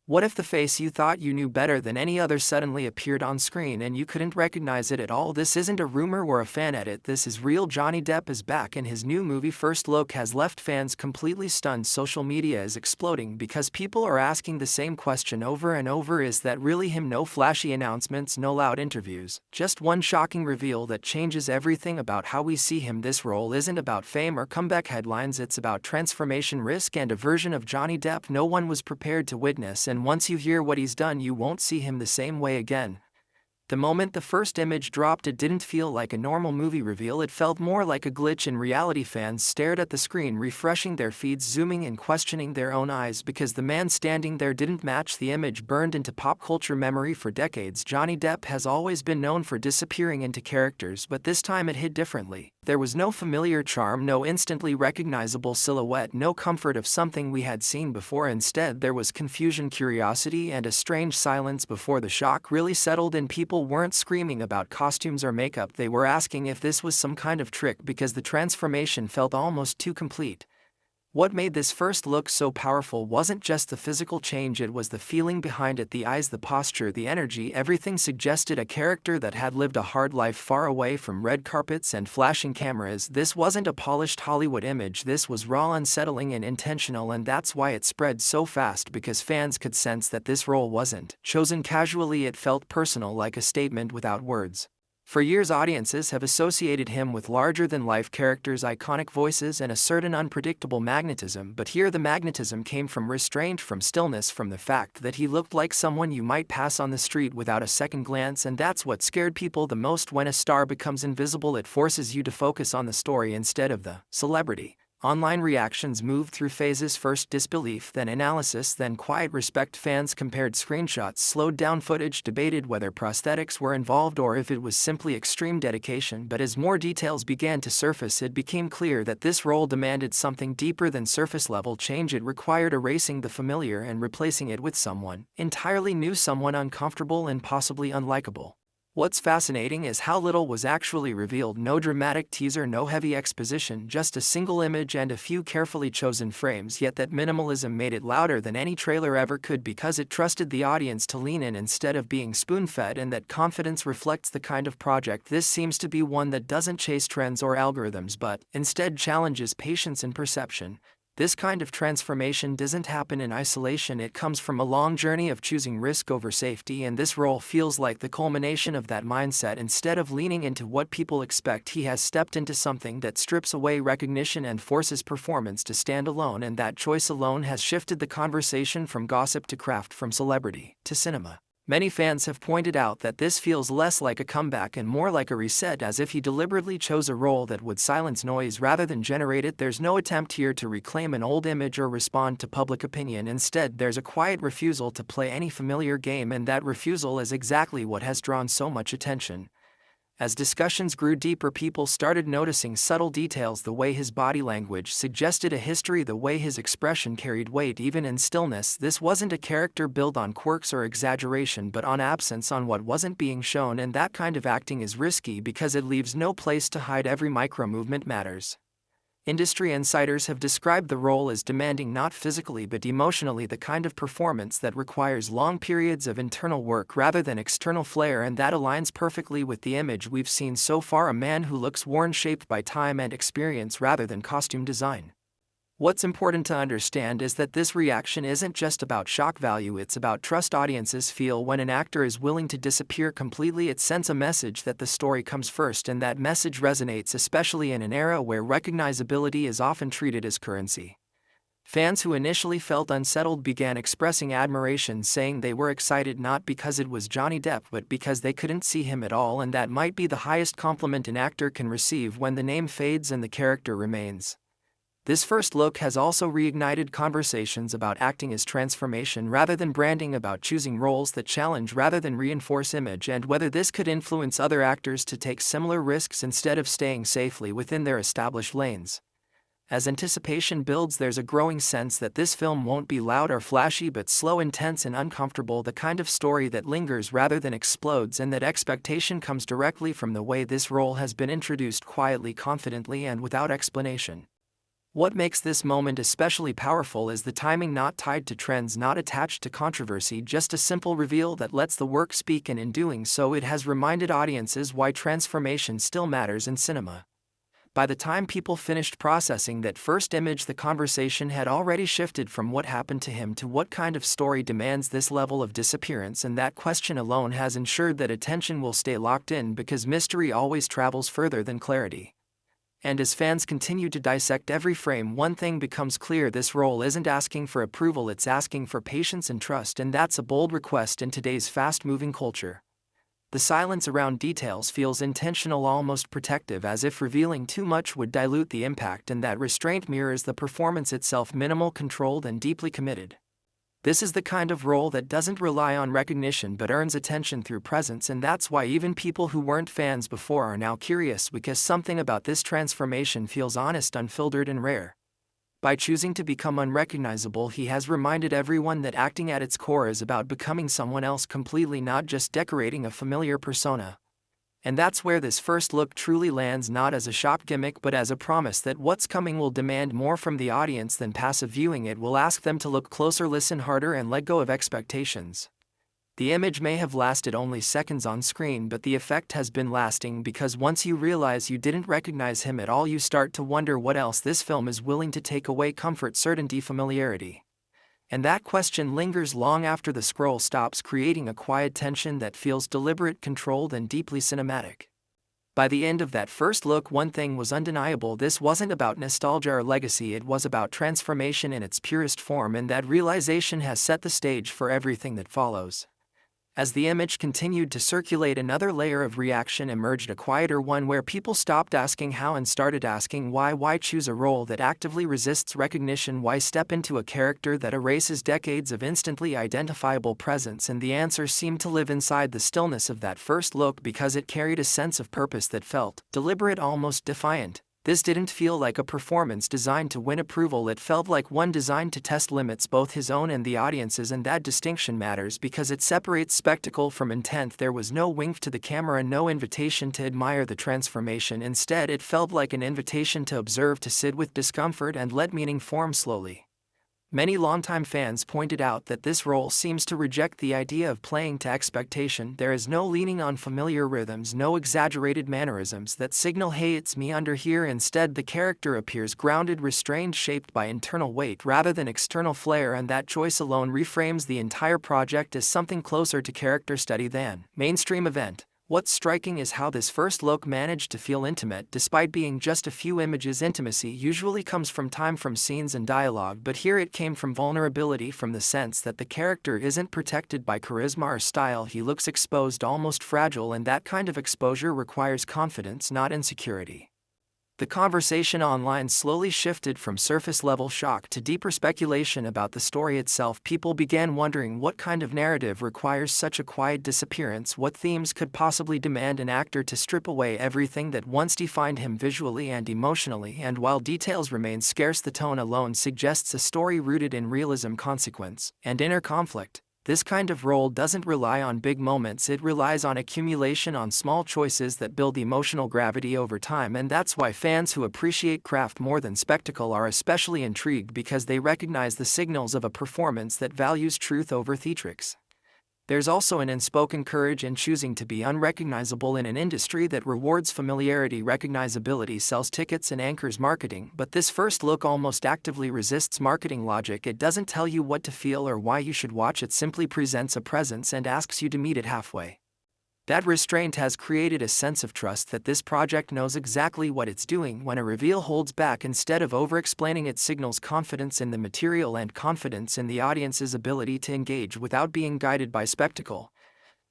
What if the face you thought you knew better than any other suddenly appeared on screen and you couldn't recognize it at all? This isn't a rumor or a fan edit, this is real. Johnny Depp is back and his new movie First Look has left fans completely stunned. Social media is exploding because people are asking the same question over and over: is that really him? No flashy announcements, no loud interviews, just one shocking reveal that changes everything about how we see him. This role isn't about fame or comeback headlines, it's about transformation, risk, and a version of Johnny Depp no one was prepared to witness. And once you hear what he's done, you won't see him the same way again. The moment the first image dropped, it didn't feel like a normal movie reveal, it felt more like a glitch in reality. Fans stared at the screen, refreshing their feeds, zooming in, questioning their own eyes, because the man standing there didn't match the image burned into pop culture memory for decades. Johnny Depp has always been known for disappearing into characters, but this time it hit differently. There was no familiar charm, no instantly recognizable silhouette, no comfort of something we had seen before. Instead, there was confusion, curiosity, and a strange silence before the shock really settled in. People weren't screaming about costumes or makeup, they were asking if this was some kind of trick, because the transformation felt almost too complete. What made this first look so powerful wasn't just the physical change, it was the feeling behind it: the eyes, the posture, the energy. Everything suggested a character that had lived a hard life, far away from red carpets and flashing cameras. This wasn't a polished Hollywood image, this was raw, unsettling, and intentional, and that's why it spread so fast, because fans could sense that this role wasn't chosen casually. It felt personal, like a statement without words. For years, audiences have associated him with larger-than-life characters, iconic voices, and a certain unpredictable magnetism, but here the magnetism came from restraint, from stillness, from the fact that he looked like someone you might pass on the street without a second glance. And that's what scared people the most. When a star becomes invisible, it forces you to focus on the story instead of the celebrity. Online reactions moved through phases: first disbelief, then analysis, then quiet respect. Fans compared screenshots, slowed down footage, debated whether prosthetics were involved or if it was simply extreme dedication. But as more details began to surface, it became clear that this role demanded something deeper than surface-level change. It required erasing the familiar and replacing it with someone entirely new, someone uncomfortable and possibly unlikable. What's fascinating is how little was actually revealed. No dramatic teaser, no heavy exposition, just a single image and a few carefully chosen frames. Yet that minimalism made it louder than any trailer ever could, because it trusted the audience to lean in instead of being spoon-fed. And that confidence reflects the kind of project this seems to be, one that doesn't chase trends or algorithms, but instead challenges patience and perception. This kind of transformation doesn't happen in isolation, it comes from a long journey of choosing risk over safety, and this role feels like the culmination of that mindset. Instead of leaning into what people expect, he has stepped into something that strips away recognition and forces performance to stand alone, and that choice alone has shifted the conversation from gossip to craft, from celebrity to cinema. Many fans have pointed out that this feels less like a comeback and more like a reset, as if he deliberately chose a role that would silence noise rather than generate it. There's no attempt here to reclaim an old image or respond to public opinion. Instead, there's a quiet refusal to play any familiar game, and that refusal is exactly what has drawn so much attention. As discussions grew deeper, people started noticing subtle details: the way his body language suggested a history, the way his expression carried weight even in stillness. This wasn't a character built on quirks or exaggeration, but on absence, on what wasn't being shown. And that kind of acting is risky because it leaves no place to hide. Every micro-movement matters. Industry insiders have described the role as demanding, not physically but emotionally, the kind of performance that requires long periods of internal work rather than external flair, and that aligns perfectly with the image we've seen so far: a man who looks worn, shaped by time and experience rather than costume design. What's important to understand is that this reaction isn't just about shock value, it's about trust. Audiences feel when an actor is willing to disappear completely. It sends a message that the story comes first, and that message resonates, especially in an era where recognizability is often treated as currency. Fans who initially felt unsettled began expressing admiration, saying they were excited not because it was Johnny Depp but because they couldn't see him at all, and that might be the highest compliment an actor can receive when the name fades and the character remains. This first look has also reignited conversations about acting as transformation rather than branding, about choosing roles that challenge rather than reinforce image, and whether this could influence other actors to take similar risks instead of staying safely within their established lanes. As anticipation builds, there's a growing sense that this film won't be loud or flashy but slow, intense, and uncomfortable, the kind of story that lingers rather than explodes, and that expectation comes directly from the way this role has been introduced, quietly, confidently, and without explanation. What makes this moment especially powerful is the timing, not tied to trends, not attached to controversy, just a simple reveal that lets the work speak, and in doing so it has reminded audiences why transformation still matters in cinema. By the time people finished processing that first image, the conversation had already shifted from what happened to him to what kind of story demands this level of disappearance, and that question alone has ensured that attention will stay locked in, because mystery always travels further than clarity. And as fans continue to dissect every frame, one thing becomes clear: this role isn't asking for approval, it's asking for patience and trust, and that's a bold request in today's fast-moving culture. The silence around details feels intentional, almost protective, as if revealing too much would dilute the impact, and that restraint mirrors the performance itself: minimal, controlled, and deeply committed. This is the kind of role that doesn't rely on recognition but earns attention through presence, and that's why even people who weren't fans before are now curious, because something about this transformation feels honest, unfiltered, and rare. By choosing to become unrecognizable, he has reminded everyone that acting at its core is about becoming someone else completely, not just decorating a familiar persona. And that's where this first look truly lands, not as a shock gimmick but as a promise that what's coming will demand more from the audience than passive viewing. It will ask them to look closer, listen harder, and let go of expectations. The image may have lasted only seconds on screen, but the effect has been lasting, because once you realize you didn't recognize him at all, you start to wonder what else this film is willing to take away: comfort, certainty, familiarity. And that question lingers long after the scroll stops, creating a quiet tension that feels deliberate, controlled, and deeply cinematic. By the end of that first look, one thing was undeniable: this wasn't about nostalgia or legacy, it was about transformation in its purest form, and that realization has set the stage for everything that follows. As the image continued to circulate, another layer of reaction emerged, a quieter one, where people stopped asking how and started asking why. Why choose a role that actively resists recognition? Why step into a character that erases decades of instantly identifiable presence? And the answer seemed to live inside the stillness of that first look, because it carried a sense of purpose that felt deliberate, almost defiant. This didn't feel like a performance designed to win approval, it felt like one designed to test limits, both his own and the audience's, and that distinction matters because it separates spectacle from intent. There was no wink to the camera, no invitation to admire the transformation. Instead, it felt like an invitation to observe, to sit with discomfort, and let meaning form slowly. Many longtime fans pointed out that this role seems to reject the idea of playing to expectation. There is no leaning on familiar rhythms, no exaggerated mannerisms that signal, "Hey, it's me under here." Instead, the character appears grounded, restrained, shaped by internal weight rather than external flair, and that choice alone reframes the entire project as something closer to character study than mainstream event. What's striking is how this first look managed to feel intimate, despite being just a few images. Intimacy usually comes from time, from scenes and dialogue, but here it came from vulnerability, from the sense that the character isn't protected by charisma or style. He looks exposed, almost fragile, and that kind of exposure requires confidence, not insecurity. The conversation online slowly shifted from surface-level shock to deeper speculation about the story itself. People began wondering what kind of narrative requires such a quiet disappearance, what themes could possibly demand an actor to strip away everything that once defined him visually and emotionally. And while details remain scarce, the tone alone suggests a story rooted in realism, consequence, and inner conflict. This kind of role doesn't rely on big moments, it relies on accumulation, on small choices that build emotional gravity over time, and that's why fans who appreciate craft more than spectacle are especially intrigued, because they recognize the signals of a performance that values truth over theatrics. There's also an unspoken courage in choosing to be unrecognizable in an industry that rewards familiarity. Recognizability sells tickets and anchors marketing, but this first look almost actively resists marketing logic. It doesn't tell you what to feel or why you should watch, it simply presents a presence and asks you to meet it halfway. That restraint has created a sense of trust that this project knows exactly what it's doing. When a reveal holds back instead of over-explaining, it signals confidence in the material and confidence in the audience's ability to engage without being guided by spectacle.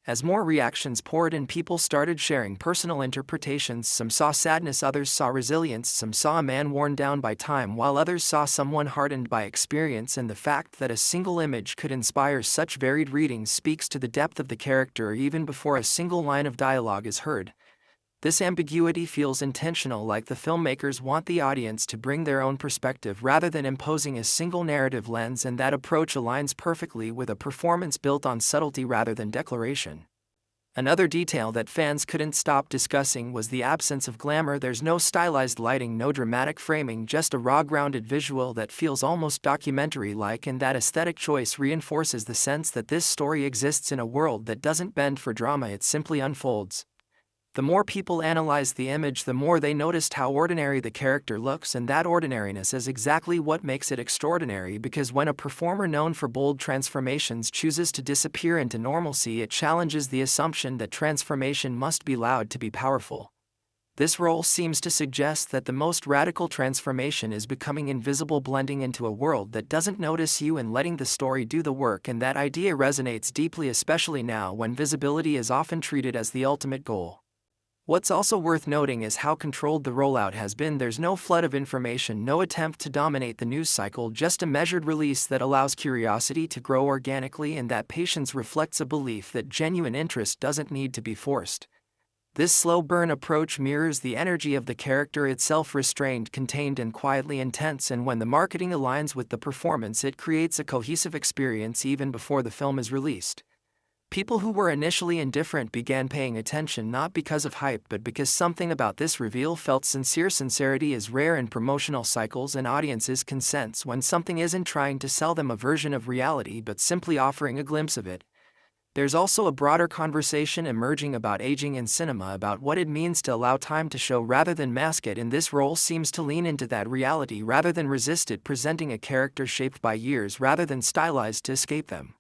As more reactions poured in, people started sharing personal interpretations. Some saw sadness, others saw resilience, some saw a man worn down by time, while others saw someone hardened by experience. And the fact that a single image could inspire such varied readings speaks to the depth of the character even before a single line of dialogue is heard. This ambiguity feels intentional, like the filmmakers want the audience to bring their own perspective rather than imposing a single narrative lens, and that approach aligns perfectly with a performance built on subtlety rather than declaration. Another detail that fans couldn't stop discussing was the absence of glamour. There's no stylized lighting, no dramatic framing, just a raw, grounded visual that feels almost documentary-like, and that aesthetic choice reinforces the sense that this story exists in a world that doesn't bend for drama, it simply unfolds. The more people analyze the image, the more they noticed how ordinary the character looks, and that ordinariness is exactly what makes it extraordinary, because when a performer known for bold transformations chooses to disappear into normalcy, it challenges the assumption that transformation must be loud to be powerful. This role seems to suggest that the most radical transformation is becoming invisible, blending into a world that doesn't notice you and letting the story do the work, and that idea resonates deeply, especially now when visibility is often treated as the ultimate goal. What's also worth noting is how controlled the rollout has been. There's no flood of information, no attempt to dominate the news cycle, just a measured release that allows curiosity to grow organically, and that patience reflects a belief that genuine interest doesn't need to be forced. This slow burn approach mirrors the energy of the character itself, restrained, contained, and quietly intense, and when the marketing aligns with the performance, it creates a cohesive experience even before the film is released. People who were initially indifferent began paying attention, not because of hype but because something about this reveal felt sincere. Sincerity is rare in promotional cycles, and audiences can sense when something isn't trying to sell them a version of reality but simply offering a glimpse of it. There's also a broader conversation emerging about aging in cinema, about what it means to allow time to show rather than mask it, and this role seems to lean into that reality rather than resist it, presenting a character shaped by years rather than stylized to escape them.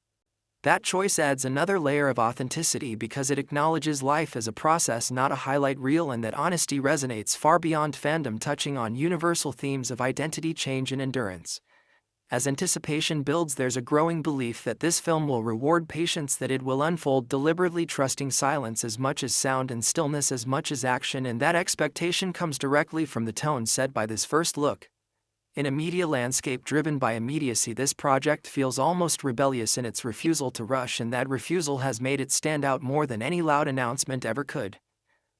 That choice adds another layer of authenticity because it acknowledges life as a process, not a highlight reel, and that honesty resonates far beyond fandom, touching on universal themes of identity, change, and endurance. As anticipation builds, there's a growing belief that this film will reward patience, that it will unfold deliberately, trusting silence as much as sound and stillness as much as action, and that expectation comes directly from the tone set by this first look. In a media landscape driven by immediacy, this project feels almost rebellious in its refusal to rush, and that refusal has made it stand out more than any loud announcement ever could.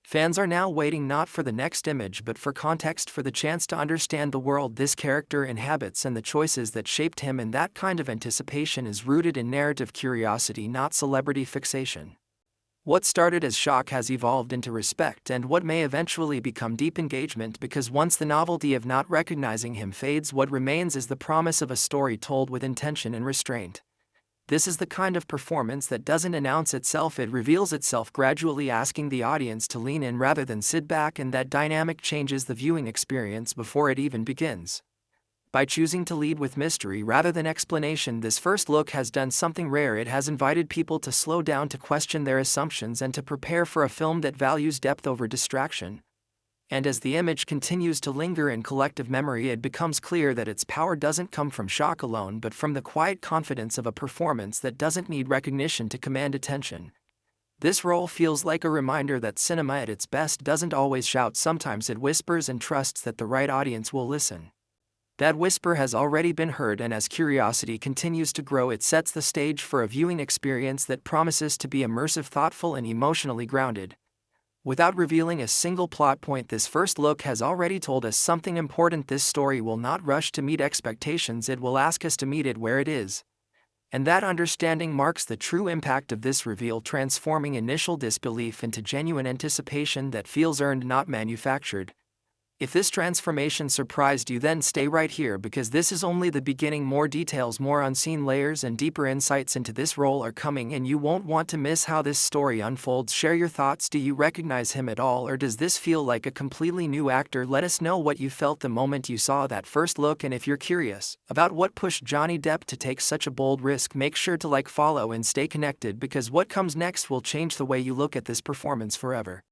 Fans are now waiting not for the next image but for context, for the chance to understand the world this character inhabits and the choices that shaped him, and that kind of anticipation is rooted in narrative curiosity, not celebrity fixation. What started as shock has evolved into respect, and what may eventually become deep engagement, because once the novelty of not recognizing him fades, what remains is the promise of a story told with intention and restraint. This is the kind of performance that doesn't announce itself, it reveals itself gradually, asking the audience to lean in rather than sit back, and that dynamic changes the viewing experience before it even begins. By choosing to lead with mystery rather than explanation, this first look has done something rare. It has invited people to slow down, to question their assumptions, and to prepare for a film that values depth over distraction. And as the image continues to linger in collective memory, it becomes clear that its power doesn't come from shock alone, but from the quiet confidence of a performance that doesn't need recognition to command attention. This role feels like a reminder that cinema at its best doesn't always shout, sometimes it whispers and trusts that the right audience will listen. That whisper has already been heard, and as curiosity continues to grow, it sets the stage for a viewing experience that promises to be immersive, thoughtful, and emotionally grounded. Without revealing a single plot point, this first look has already told us something important. This story will not rush to meet expectations, it will ask us to meet it where it is. And that understanding marks the true impact of this reveal, transforming initial disbelief into genuine anticipation that feels earned, not manufactured. If this transformation surprised you, then stay right here, because this is only the beginning. More details, more unseen layers, and deeper insights into this role are coming, and you won't want to miss how this story unfolds. Share your thoughts. Do you recognize him at all, or does this feel like a completely new actor? Let us know what you felt the moment you saw that first look, and if you're curious about what pushed Johnny Depp to take such a bold risk, make sure to like, follow, and stay connected, because what comes next will change the way you look at this performance forever.